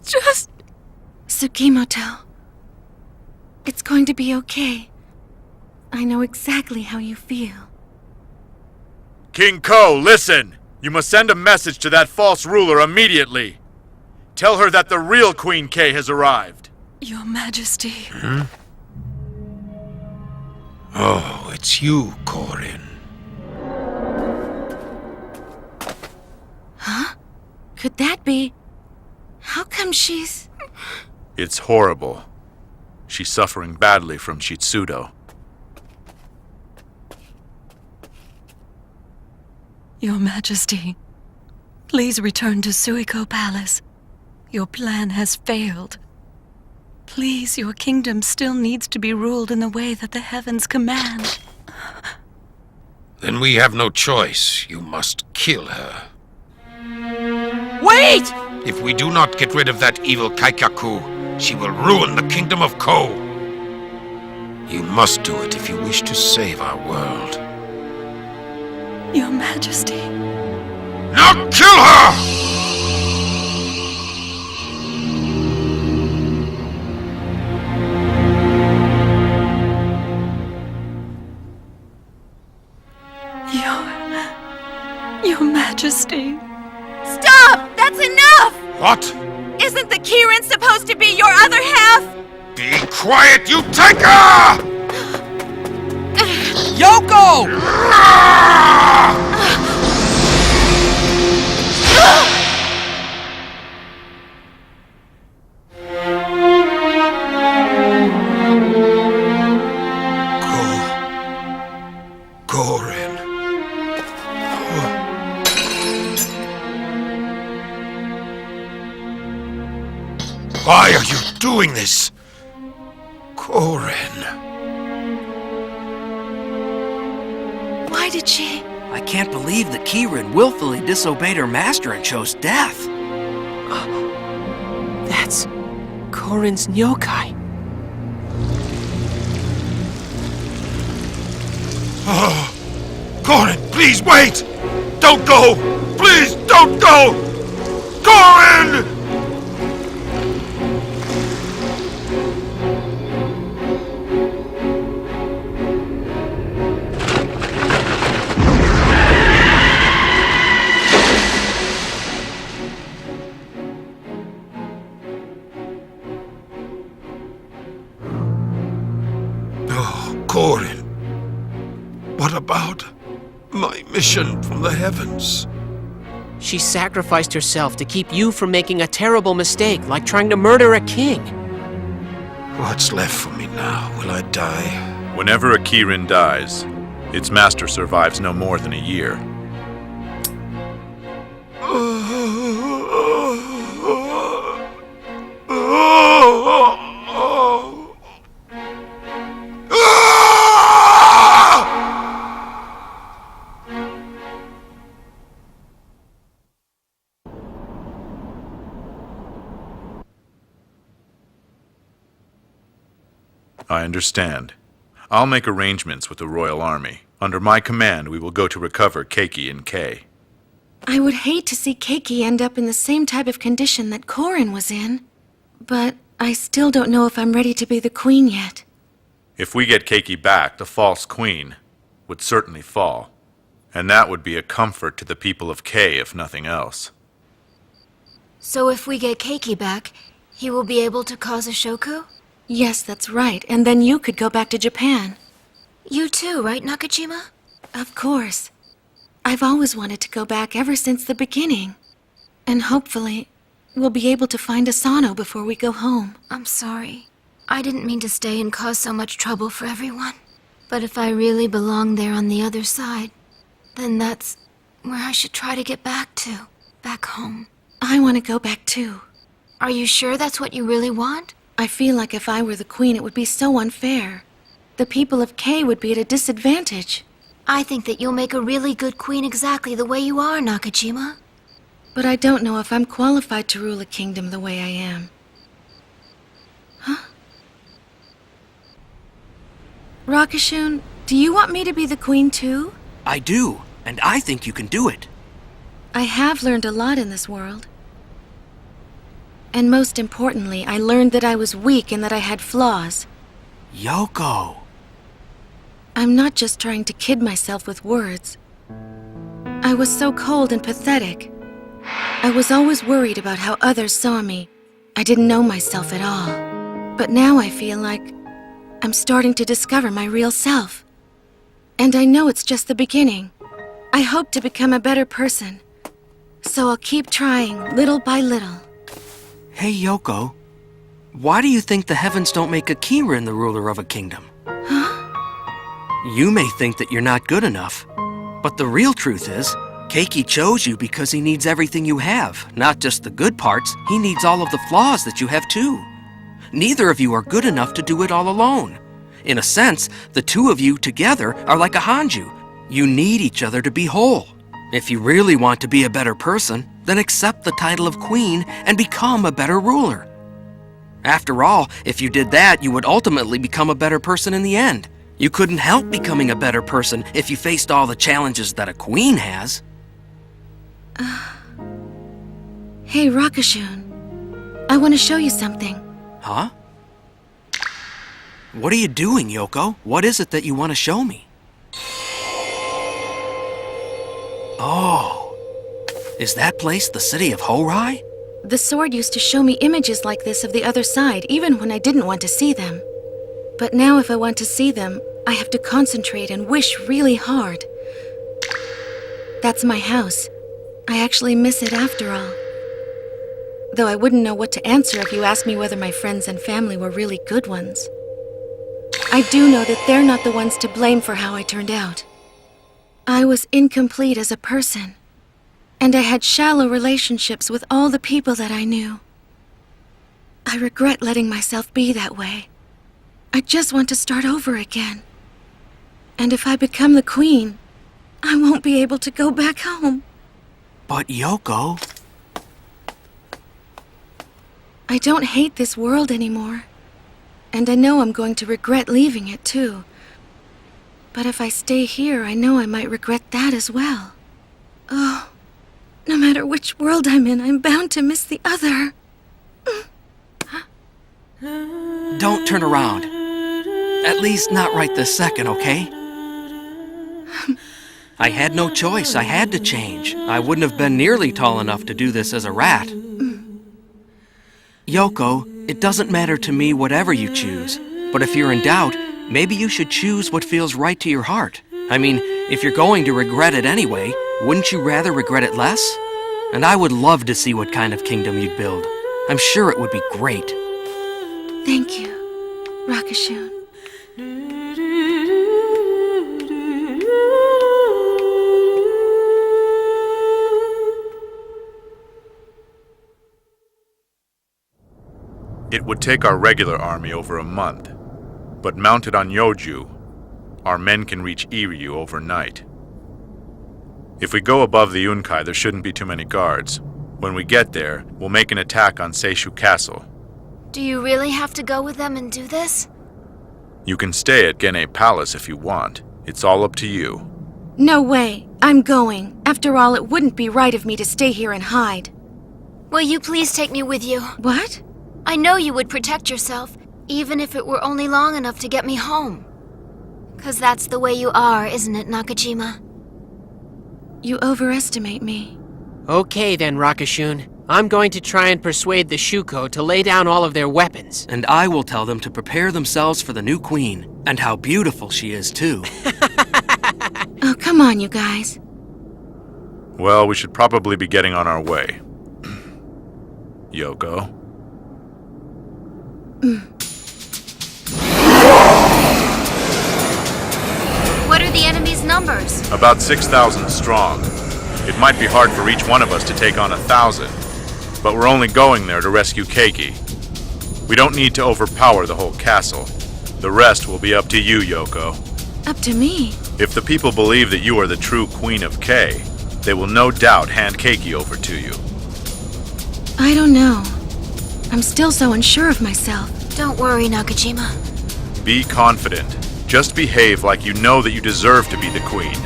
Just... Tsukimoto. It's going to be okay. I know exactly how you feel. King Ko, listen! You must send a message to that false ruler immediately. Tell her that the real Queen K has arrived. Your Majesty. Oh, it's you, Korin. Huh? Could that be... How come she's... It's horrible. She's suffering badly from Shitsudo. Your Majesty, please return to Suiko Palace. Your plan has failed. Please, your kingdom still needs to be ruled in the way that the heavens command. Then we have no choice. You must kill her. Wait! If we do not get rid of that evil Kaikaku, she will ruin the kingdom of Ko. You must do it if you wish to save our world. Your Majesty. Now kill her! Your Majesty. Stop! That's enough! What? Isn't the Kirin supposed to be your other half? Be quiet, you taker! Yoko! Korin. Why are you doing this? Korin. Why did she... I can't believe the Kirin willfully disobeyed her master and chose death. That's Korin's Nyokai. Oh, Korin, please wait! Don't go! Please don't go! Korin! Oh, Korin. What about my mission from the heavens? She sacrificed herself to keep you from making a terrible mistake, like trying to murder a king. What's left for me now? Will I die? Whenever a Kirin dies, its master survives no more than a year. I understand. I'll make arrangements with the Royal Army. Under my command, we will go to recover Keiki and Kei. I would hate to see Keiki end up in the same type of condition that Korin was in. But I still don't know if I'm ready to be the queen yet. If we get Keiki back, the false queen would certainly fall. And that would be a comfort to the people of Kei, if nothing else. So if we get Keiki back, he will be able to cause a shoku? Yes, that's right. And then you could go back to Japan. You too, right, Nakajima? Of course. I've always wanted to go back ever since the beginning. And hopefully, we'll be able to find Asano before we go home. I'm sorry. I didn't mean to stay and cause so much trouble for everyone. But if I really belong there on the other side, then that's where I should try to get back to. Back home. I want to go back too. Are you sure that's what you really want? I feel like if I were the queen, it would be so unfair. The people of Kei would be at a disadvantage. I think that you'll make a really good queen exactly the way you are, Nakajima. But I don't know if I'm qualified to rule a kingdom the way I am. Huh? Rakashun, do you want me to be the queen too? I do, and I think you can do it. I have learned a lot in this world. And most importantly, I learned that I was weak and that I had flaws. Yoko. I'm not just trying to kid myself with words. I was so cold and pathetic. I was always worried about how others saw me. I didn't know myself at all. But now I feel like I'm starting to discover my real self. And I know it's just the beginning. I hope to become a better person. So I'll keep trying, little by little. Hey, Yoko. Why do you think the heavens don't make a Kirin the ruler of a kingdom? Huh? You may think that you're not good enough, but the real truth is, Keiki chose you because he needs everything you have, not just the good parts. He needs all of the flaws that you have too. Neither of you are good enough to do it all alone. In a sense, the two of you together are like a Hanju. You need each other to be whole. If you really want to be a better person, then accept the title of queen and become a better ruler. After all, if you did that, you would ultimately become a better person in the end. You couldn't help becoming a better person if you faced all the challenges that a queen has. Hey, Rakashun. I want to show you something. Huh? What are you doing, Yoko? What is it that you want to show me? Oh. Is that place the city of Horai? The sword used to show me images like this of the other side, even when I didn't want to see them. But now if I want to see them, I have to concentrate and wish really hard. That's my house. I actually miss it after all. Though I wouldn't know what to answer if you asked me whether my friends and family were really good ones. I do know that they're not the ones to blame for how I turned out. I was incomplete as a person, and I had shallow relationships with all the people that I knew. I regret letting myself be that way. I just want to start over again. And if I become the queen, I won't be able to go back home. But Yoko... I don't hate this world anymore. And I know I'm going to regret leaving it too. But if I stay here, I know I might regret that as well. Oh, no matter which world I'm in, I'm bound to miss the other. Don't turn around. At least not right this second, okay? I had no choice. I had to change. I wouldn't have been nearly tall enough to do this as a rat. Yoko, it doesn't matter to me whatever you choose. But if you're in doubt, maybe you should choose what feels right to your heart. I mean, if you're going to regret it anyway, wouldn't you rather regret it less? And I would love to see what kind of kingdom you'd build. I'm sure it would be great. Thank you, Rakashun. It would take our regular army over a month, but mounted on Yoju, our men can reach Iryu overnight. If we go above the Yunkai, there shouldn't be too many guards. When we get there, we'll make an attack on Seishu Castle. Do you really have to go with them and do this? You can stay at Gene Palace if you want. It's all up to you. No way. I'm going. After all, it wouldn't be right of me to stay here and hide. Will you please take me with you? What? I know you would protect yourself, even if it were only long enough to get me home. 'Cause that's the way you are, isn't it, Nakajima? You overestimate me. Okay then, Rakashun. I'm going to try and persuade the Shuko to lay down all of their weapons. And I will tell them to prepare themselves for the new queen. And how beautiful she is, too. Oh, come on, you guys. Well, we should probably be getting on our way. Yoko? What are the enemy's numbers? About 6,000 strong. It might be hard for each one of us to take on 1,000, but we're only going there to rescue Keiki. We don't need to overpower the whole castle. The rest will be up to you, Yoko. Up to me? If the people believe that you are the true Queen of K, they will no doubt hand Keiki over to you. I don't know. I'm still so unsure of myself. Don't worry, Nakajima. Be confident. Just behave like you know that you deserve to be the queen.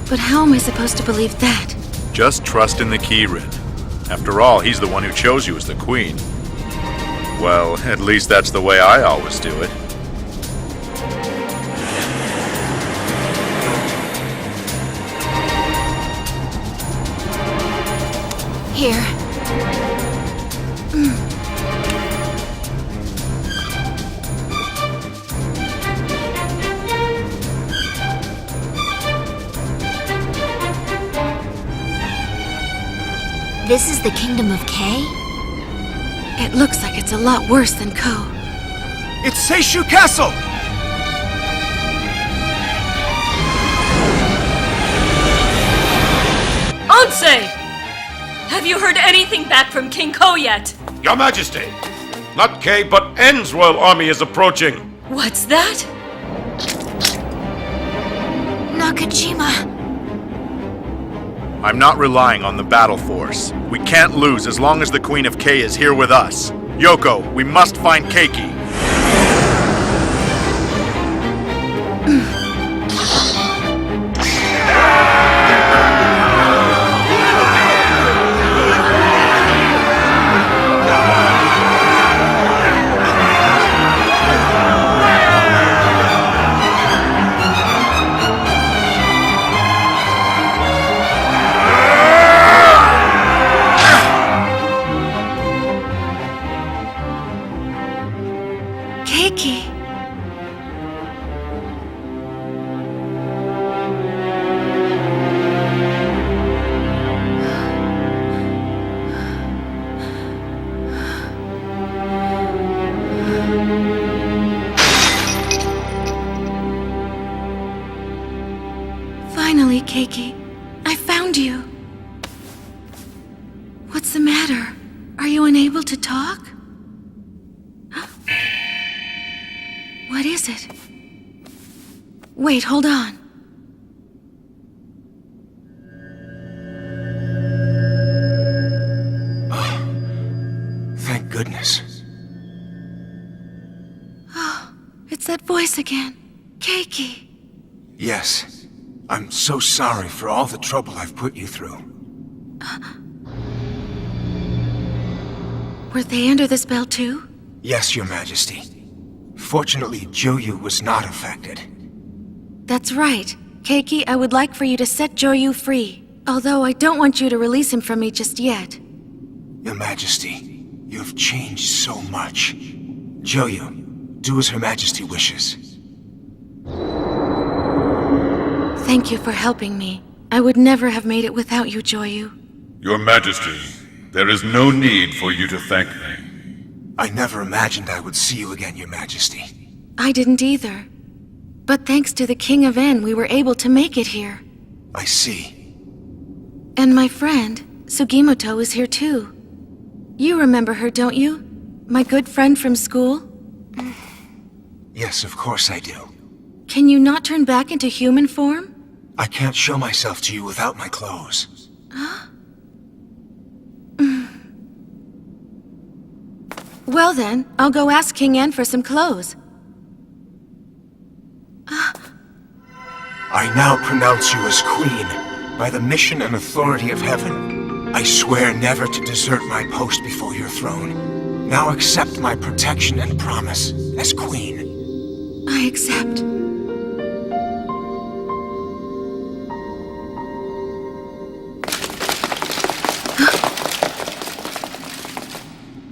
But how am I supposed to believe that? Just trust in the Kirin. After all, he's the one who chose you as the queen. Well, at least that's the way I always do it. Here. This is the Kingdom of K? It looks like it's a lot worse than Ko. It's Seishu Castle! Ansei! Have you heard anything back from King Ko yet? Your Majesty! Not K, but N's royal army is approaching. What's that? Nakajima. I'm not relying on the battle force. We can't lose as long as the Queen of K is here with us. Yoko, we must find Keiki. Keiki. Finally, Keiki, I found you. What's the matter? Are you unable to talk? What is it? Wait, hold on. Thank goodness. Oh, it's that voice again. Keiki. Yes. I'm so sorry for all the trouble I've put you through. Were they under the spell too? Yes, Your Majesty. Fortunately, Joyu was not affected. That's right. Keiki, I would like for you to set Joyu free. Although I don't want you to release him from me just yet. Your Majesty, you have changed so much. Joyu, do as Her Majesty wishes. Thank you for helping me. I would never have made it without you, Joyu. Your Majesty, there is no need for you to thank me. I never imagined I would see you again, Your Majesty. I didn't either. But thanks to the King of N, we were able to make it here. I see. And my friend, Sugimoto, is here too. You remember her, don't you? My good friend from school? Yes, of course I do. Can you not turn back into human form? I can't show myself to you without my clothes. Well then, I'll go ask King N for some clothes. I now pronounce you as Queen, by the mission and authority of heaven. I swear never to desert my post before your throne. Now accept my protection and promise as Queen. I accept.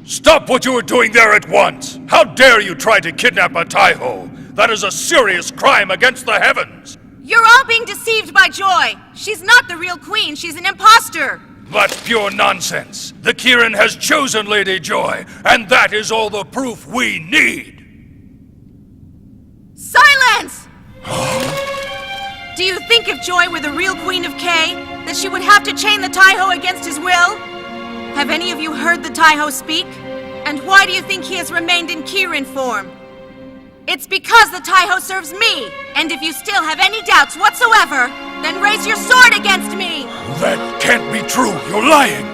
Stop what you are doing there at once! How dare you try to kidnap a Taiho? That is a serious crime against the heavens! You're all being deceived by Joy! She's not the real queen, she's an imposter! That's pure nonsense! The Kirin has chosen Lady Joy, and that is all the proof we need! Silence! Do you think if Joy were the real Queen of K, that she would have to chain the Taiho against his will? Have any of you heard the Taiho speak? And why do you think he has remained in Kirin form? It's because the Taiho serves me! And if you still have any doubts whatsoever, then raise your sword against me! That can't be true! You're lying!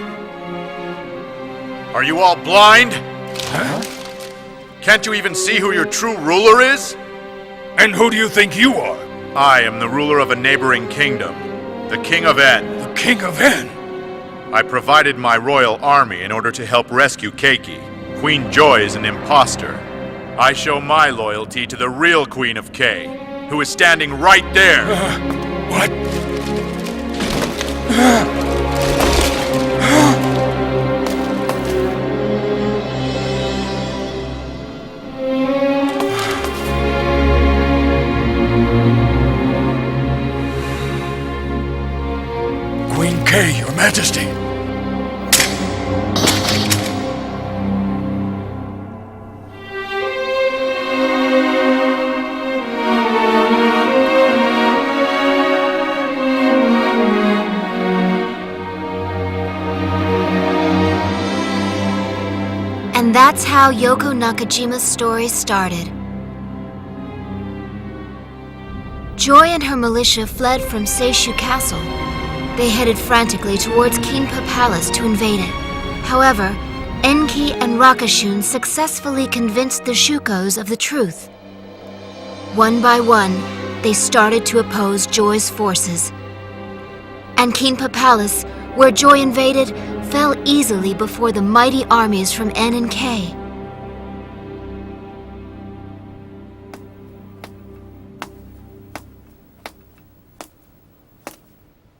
Are you all blind? Huh? Can't you even see who your true ruler is? And who do you think you are? I am the ruler of a neighboring kingdom, the King of N. The King of N? I provided my royal army in order to help rescue Keiki. Queen Joy is an imposter. I show my loyalty to the real Queen of K, who is standing right there. What? Queen K, Your Majesty. And that's how Yoko Nakajima's story started. Joy and her militia fled from Seishu Castle. They headed frantically towards Kinpa Palace to invade it. However, Enki and Rakashun successfully convinced the Shukos of the truth. One by one, they started to oppose Joy's forces. And Kinpa Palace, where Joy invaded, fell easily before the mighty armies from N and K.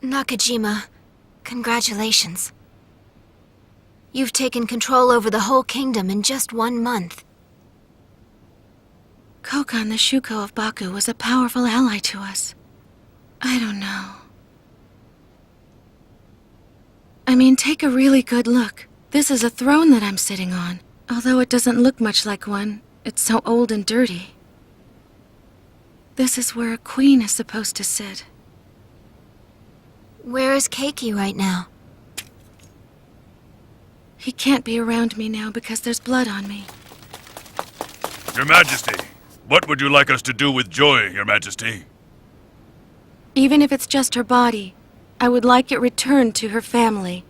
Nakajima, congratulations. You've taken control over the whole kingdom in just 1 month. Kokan, the Shuko of Baku, was a powerful ally to us. I don't know. I mean, take a really good look. This is a throne that I'm sitting on. Although it doesn't look much like one, it's so old and dirty. This is where a queen is supposed to sit. Where is Keiki right now? He can't be around me now because there's blood on me. Your Majesty, what would you like us to do with Joy, Your Majesty? Even if it's just her body, I would like it returned to her family.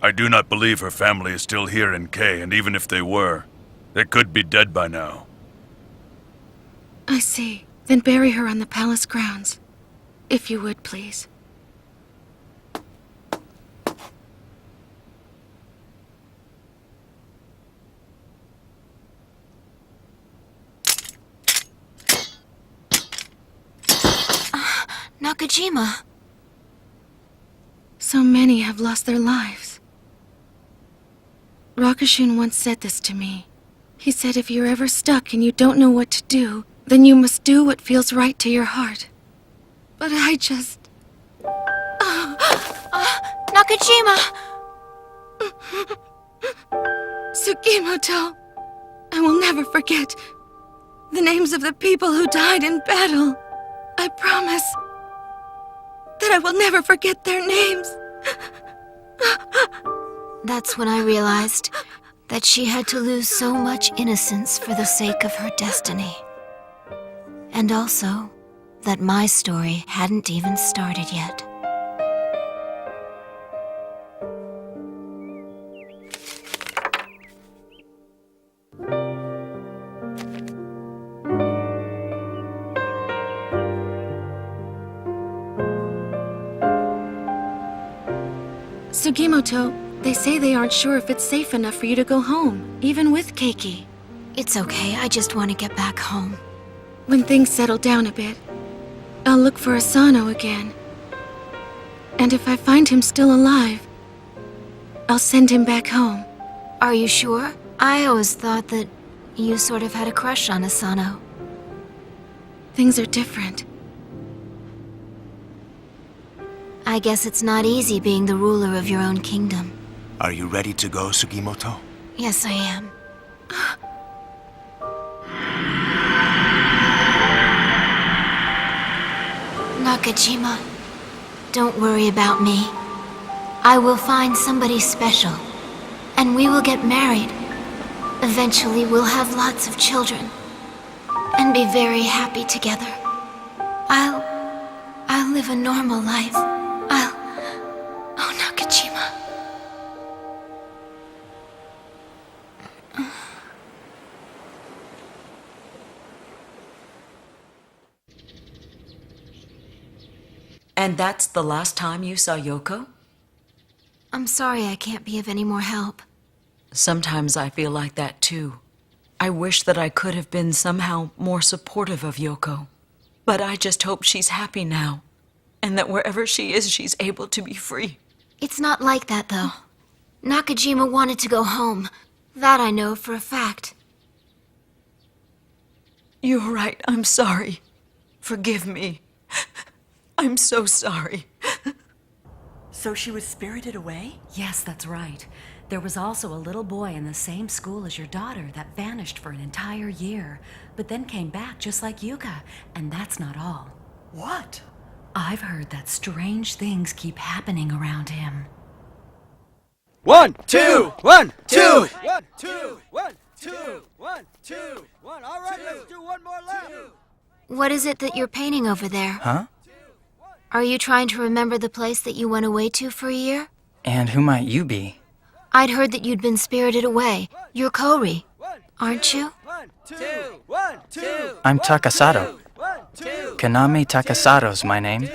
I do not believe her family is still here in K, and even if they were, they could be dead by now. I see. Then bury her on the palace grounds. If you would, please. Nakajima. So many have lost their lives. Rakashun once said this to me. He said if you're ever stuck and you don't know what to do, then you must do what feels right to your heart. But I just... Nakajima! Sugimoto, I will never forget the names of the people who died in battle. I promise that I will never forget their names. That's when I realized that she had to lose so much innocence for the sake of her destiny. And also, that my story hadn't even started yet. Sugimoto, they say they aren't sure if it's safe enough for you to go home, even with Keiki. It's okay, I just want to get back home. When things settle down a bit, I'll look for Asano again. And if I find him still alive, I'll send him back home. Are you sure? I always thought that you sort of had a crush on Asano. Things are different. I guess it's not easy being the ruler of your own kingdom. Are you ready to go, Sugimoto? Yes, I am. Nakajima, don't worry about me. I will find somebody special, and we will get married. Eventually, we'll have lots of children, and be very happy together. I'll live a normal life. Oh, Nakajima. And that's the last time you saw Yoko? I'm sorry I can't be of any more help. Sometimes I feel like that too. I wish that I could have been somehow more supportive of Yoko. But I just hope she's happy now, and that wherever she is, she's able to be free. It's not like that, though. Nakajima wanted to go home. That I know for a fact. You're right, I'm sorry. Forgive me. I'm so sorry. So she was spirited away? Yes, that's right. There was also a little boy in the same school as your daughter that vanished for an entire year, but then came back just like Yuka, and that's not all. What? I've heard that strange things keep happening around him. 1, 2, 1, 2, 1, 2, 1, 2, 1, 2, 1. All right, let's do one more lap. What is it that you're painting over there? Huh? Are you trying to remember the place that you went away to for a year? And who might you be? I'd heard that you'd been spirited away. You're Kori, aren't you? 1, 2, 1, 2. I'm Takasato. Kaname Takasato's my name.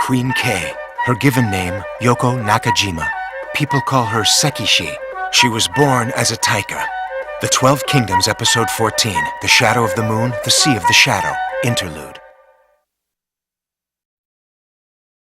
Queen K. Her given name, Yoko Nakajima. People call her Sekishi. She was born as a taika. The 12 Kingdoms, Episode 14, The Shadow of the Moon, The Sea of the Shadow, Interlude.